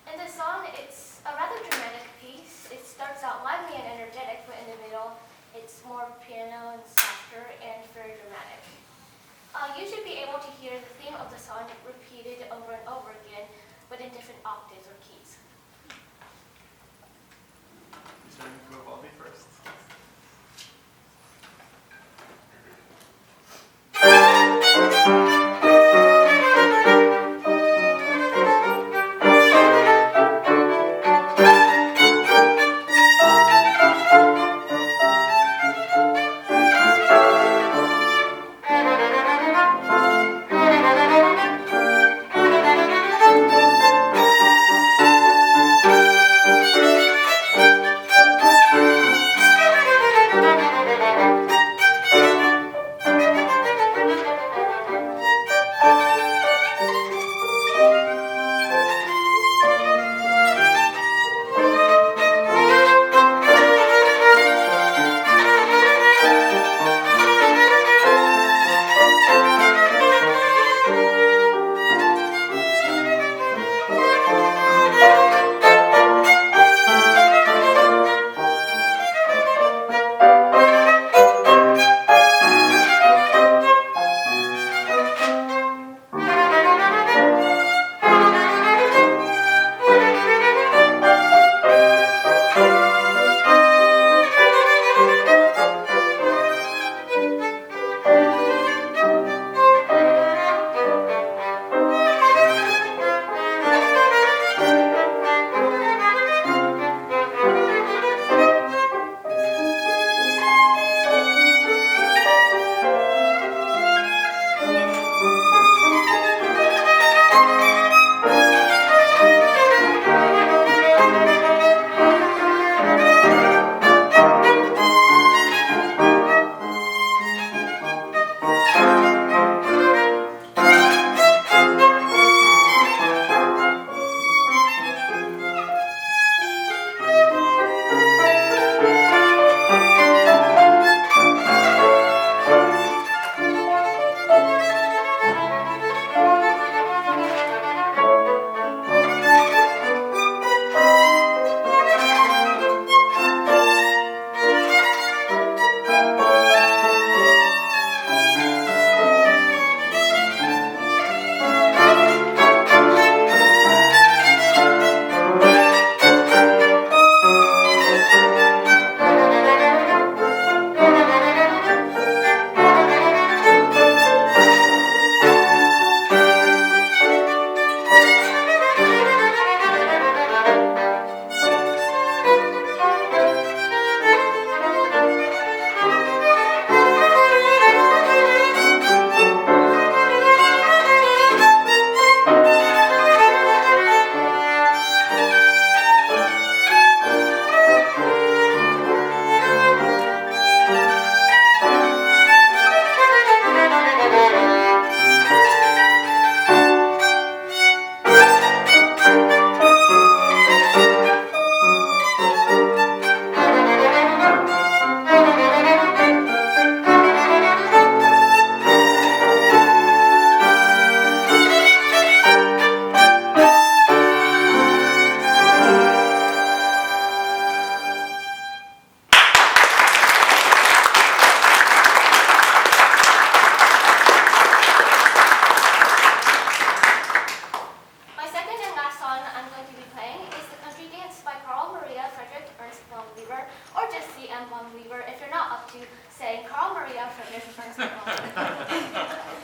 In the song, it's a rather dramatic piece. It starts out lively and energetic, but in the middle, it's more piano and softer and very dramatic. You should be able to hear the theme of the song repeated over and over again, but in different octaves or keys. You starting to go Bobby first?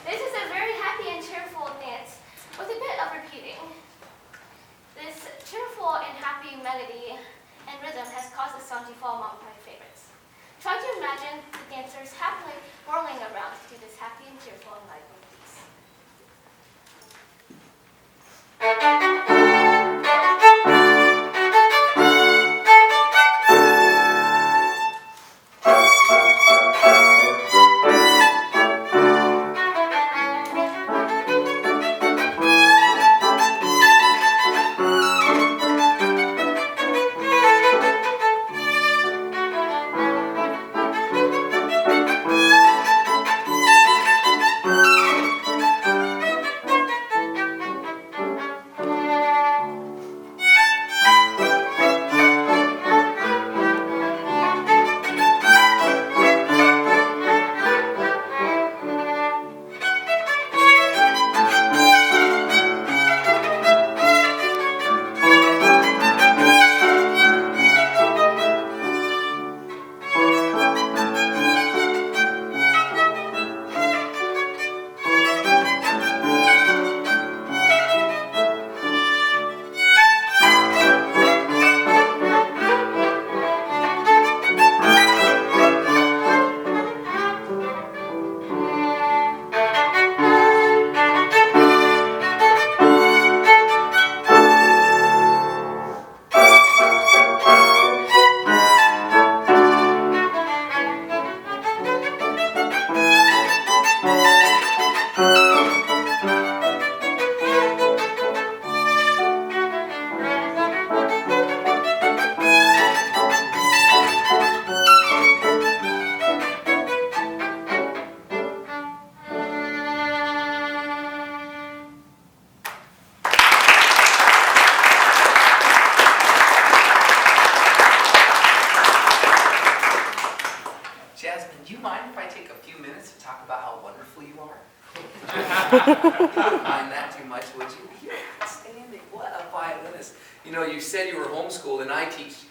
This is a very happy and cheerful dance with a bit of repeating. This cheerful and happy melody and rhythm has caused the song to fall among my favorites. Try to imagine the dancers happily whirling around to this happy and cheerful and lively piece. You wouldn't mind that too much, would you? You're outstanding. What a violinist. You know, you said you were homeschooled, and I teach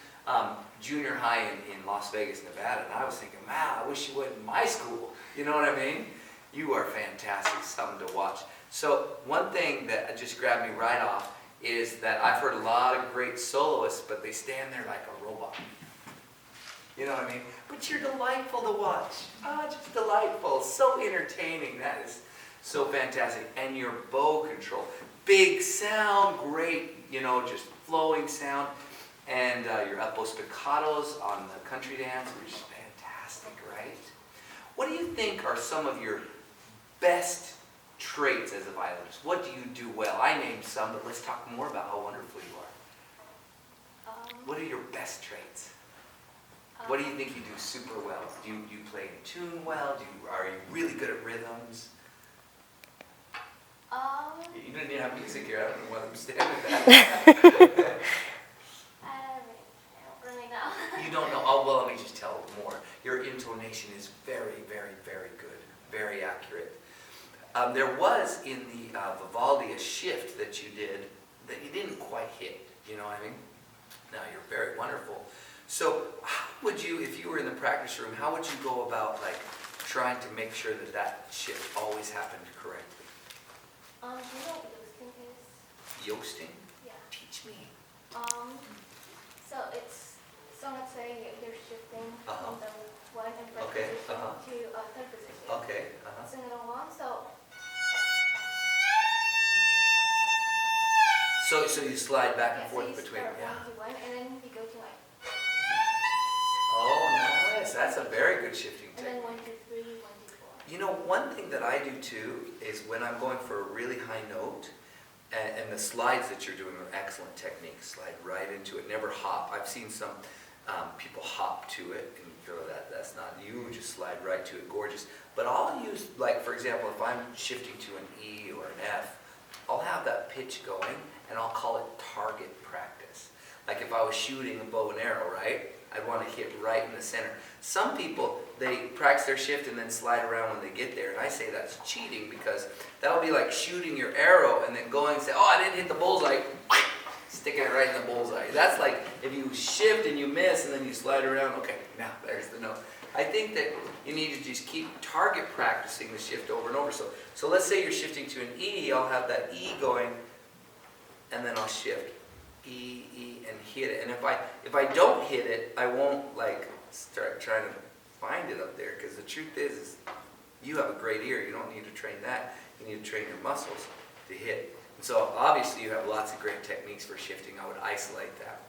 junior high in Las Vegas, Nevada, and I was thinking, wow, I wish you went in my school. You know what I mean? You are fantastic, something to watch. So one thing that just grabbed me right off is that I've heard a lot of great soloists, but they stand there like a robot. You know what I mean? But you're delightful to watch. Ah, just delightful. So entertaining. That is so fantastic. And your bow control. Big sound, great, you know, just flowing sound. And your up-bow spiccatos on the country dance, which is fantastic, right? What do you think are some of your best traits as a violinist? What do you do well? I named some, but let's talk more about how wonderful you are. What are your best traits? What do you think you do super well? Do you play in tune well? Are you really good at rhythms? You didn't even have music here. I don't know why I'm standing there. I don't really know. You don't know? Oh, well, let me just tell more. Your intonation is very, very, very good. Very accurate. There was in the Vivaldi a shift that you did that you didn't quite hit. You know what I mean? Now, you're very wonderful. So how would you, if you were in the practice room, how would you go about like trying to make sure that that shift always happened correctly? Do you know what ghosting is? Yoasting? Yeah. Teach me. So let's say you're shifting from the one in first Okay, position to third position. Okay. Sing it along. So you slide back and So forth you between, start yeah. 1 to 1, and then you go to like. Oh, nice. That's a very good shifting And then technique. 1 to 3, 1 to 4. You know, one thing that I do too is when I'm going for a really high note, and the slides that you're doing are excellent techniques. Slide right into it, never hop. I've seen some people hop to it, and you feel that's not you. Just slide right to it, gorgeous. But I'll use, like for example, if I'm shifting to an E or an F, I'll have that pitch going, and I'll call it target practice. Like if I was shooting a bow and arrow, right? I'd want to hit right in the center. Some people, they practice their shift and then slide around when they get there. And I say that's cheating because that'll be like shooting your arrow and then going and say, oh, I didn't hit the bullseye. Sticking it right in the bullseye. That's like if you shift and you miss and then you slide around. Okay, now there's the note. I think that you need to just keep target practicing the shift over and over. So let's say you're shifting to an E. I'll have that E going and then I'll shift. E, and hit it. And if I don't hit it, I won't like start trying to find it up there, because the truth is you have a great ear. You don't need to train that. You need to train your muscles to hit. And so obviously you have lots of great techniques for shifting. I would isolate that.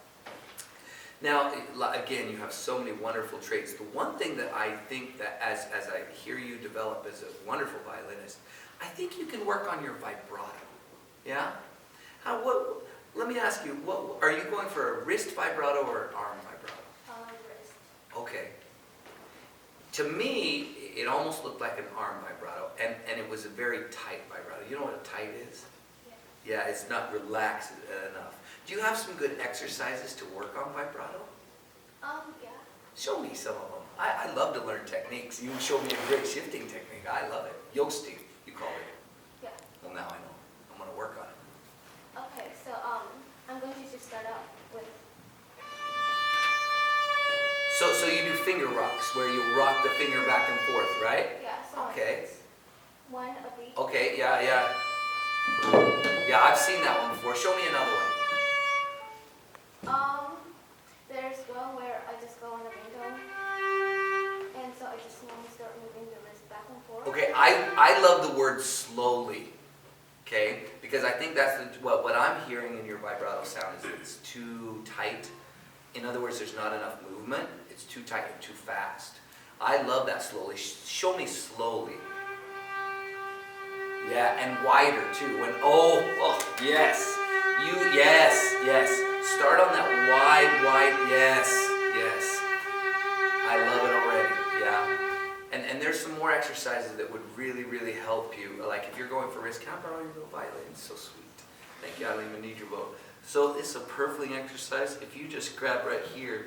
Now, again, you have so many wonderful traits. The one thing that I think that as I hear you develop as a wonderful violinist, I think you can work on your vibrato. Yeah? Let me ask you, what are you going for, a wrist vibrato or an arm vibrato? Wrist. Okay. To me, it almost looked like an arm vibrato, and it was a very tight vibrato. You know what a tight is? Yeah. Yeah, it's not relaxed enough. Do you have some good exercises to work on vibrato? Yeah. Show me some of them. I love to learn techniques. You showed me a great shifting technique. I love it. Yoasting, you call it. Yeah. Well, now I know. I'm going to work on it. Okay, so I'm going to just start out with. So you do finger rocks, where you rock the finger back and forth, right? Yeah. So Okay. it's one of each. Okay, yeah. Yeah, I've seen that one before. Show me another one. There's one where I just go on the window, and so I just normally start moving the wrist back and forth. Okay, I love the word slowly, okay? Because I think that's what I'm hearing in your vibrato sound is it's too tight. In other words, there's not enough movement. It's too tight and too fast. I love that slowly. Show me slowly. Yeah, and wider too. Yes. Yes. Start on that wide, yes. I love it already, yeah. And there's some more exercises that would really, really help you. Like if you're going for wrist, can I borrow your little violin? It's so sweet. Thank you, I don't even need your bow. So it's a perfect exercise. If you just grab right here,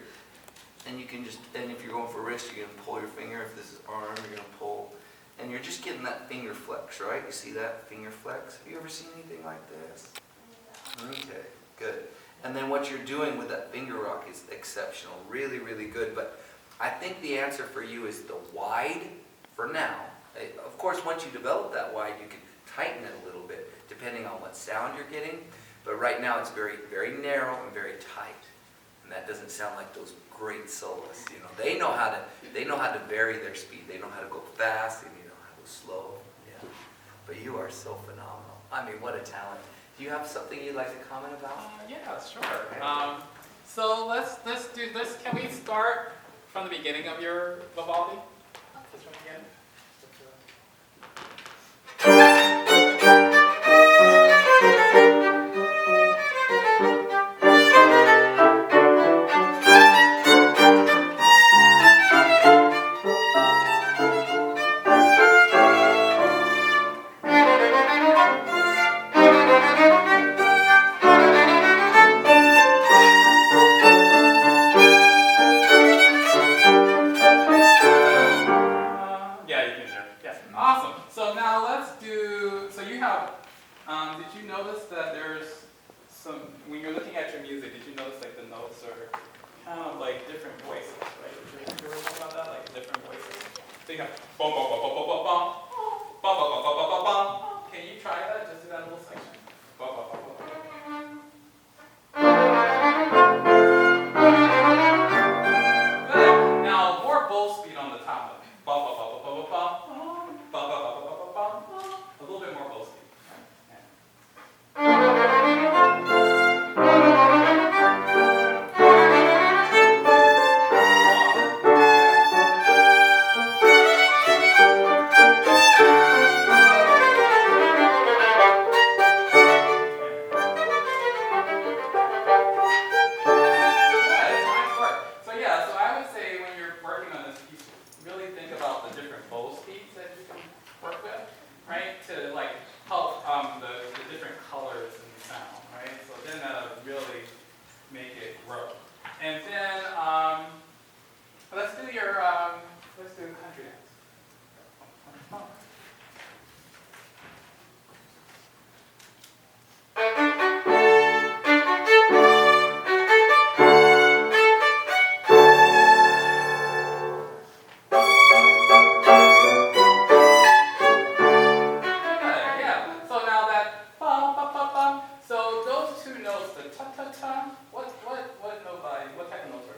and you can just, and if you're going for wrist, you're going to pull your finger. If this is arm, you're going to pull. and you're just getting that finger flex, right? You see that finger flex? Have you ever seen anything like this? Okay, good. And then what you're doing with that finger rock is exceptional, really, really good. But I think the answer for you is the wide for now. Of course, once you develop that wide, you can tighten it a little bit depending on what sound you're getting. But right now it's very, very narrow and very tight. And that doesn't sound like those great soloists. You know, they know how to vary their speed. They know how to go fast and how to go slow. Yeah. But you are so phenomenal. I mean, what a talent. Do you have something you'd like to comment about? Yeah, sure. So let's do this. Can we start from the beginning of your Vivaldi? Just from the beginning. Yeah, you can hear. Yes, awesome. So now let's do. So you have. Did you notice that there's some when you're looking at your music? Did you notice like the notes are kind of like different voices, right? Did you ever talk about that, like different voices? So you have bum bum bum bum bum bum bum bum bum bum bum bum bum bum. Can you try that? Just do that little section. Bum bum bum bum bum. Good. Now more bow speed on the top of it. Bum bum bum bum bum bum bum. Bum bum bum bum bum bum bum. A little bit more bow speed. Yeah, nice work. So yeah, so I would say when you're working on this piece, really think about the different bow speeds that you can work with, right? To like help the different colors in the sound, right? So then that'll really make it grow. And then let's do country dance. Good, yeah. So now that bum bum bum bum. So those two notes, the ta ta ta. What note what type of notes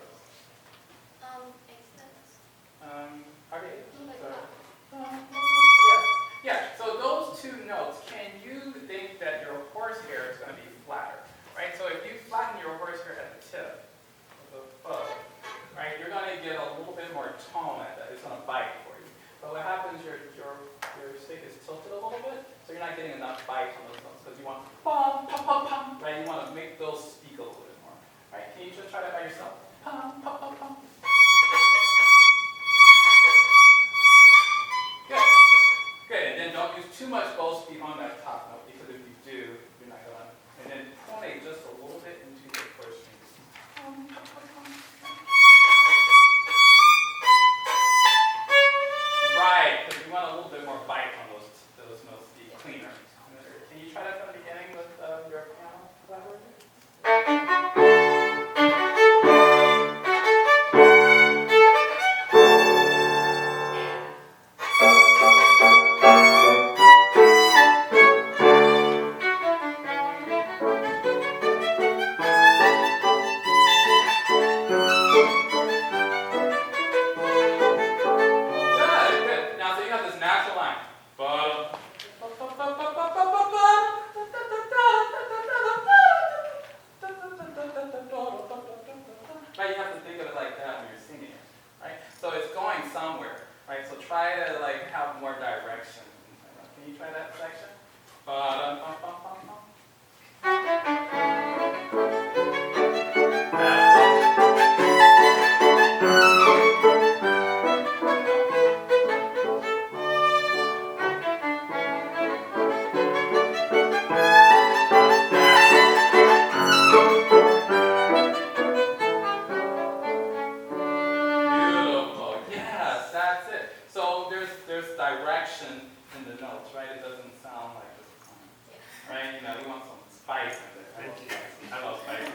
want some spice in there. Thank you. I love spice.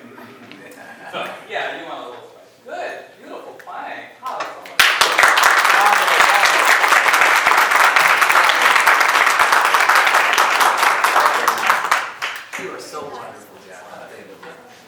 So, yeah, you want a little spice. Good, beautiful playing. Oh, that's so much. You are so wonderful, Jasmine. Thank you.